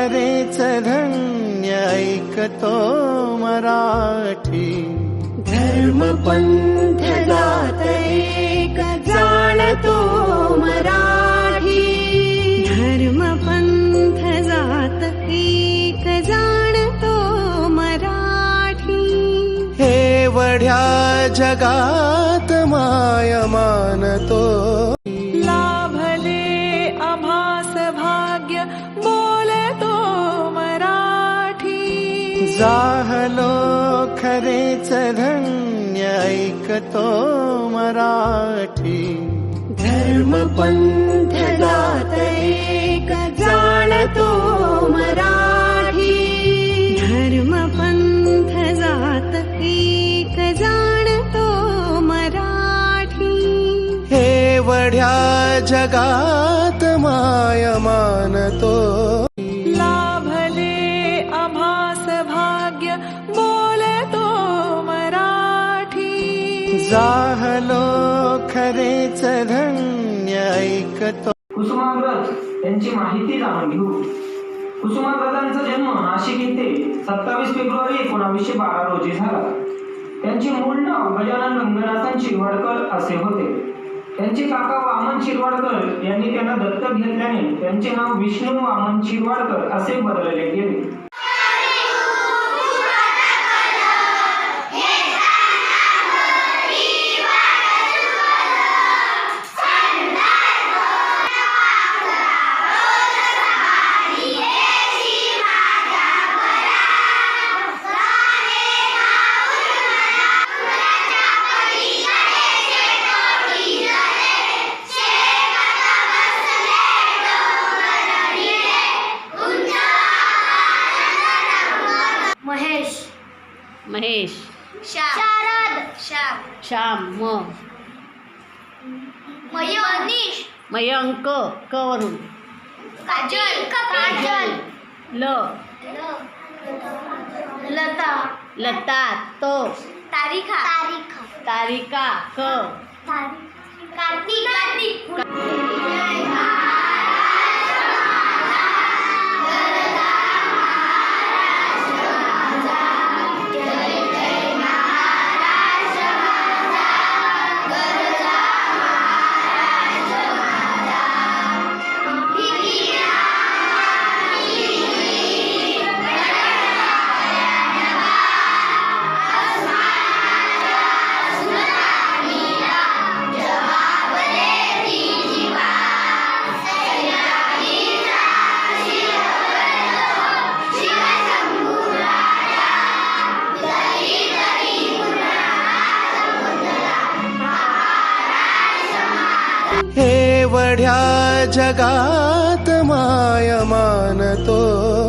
खरेच धन्य ऐकतो मराठी। धर्म पंथ जात एक जाणतो मराठी। धर्म पंथ जात एक जाणतो मराठी। हे वढ्या जगात माय मानतो। लाभले आभास भाग्य बोलतो मराठी। जाहलो खरेच धन्य ऐकतो मराठी। धर्म पंथ जात एक जाणतो मराठी। धर्म पंथ जात एक जाणतो मराठी। हे वढ्या जगात माय मानतो। लाभले आभास भाग्य बोलतो मराठी। जाहलो खरेच धन्य ऐकतो। कुसुमाग्रज यांची माहिती जाणून घेऊ। कुसुमाग्रजांचा जन्म नाशिक येथे 27 फेब्रुवारी 1912 रोजी झाला। त्यांचे मूळ नाव गजानन रंगनाथन शिरवाडकर असे होते। त्यांचे काका वामन शिरवाडकर यांनी त्यांना दत्तक घेतल्याने त्यांचे नाव विष्णू वामन शिरवाडकर असे बदलले गेले। महेश, शारद, श्याम, मनीष, मयंक, क वरून, काजल, लता, लता, तो, तारिका, क, कार्तिक, हे वढ्या जगात माय मानतो।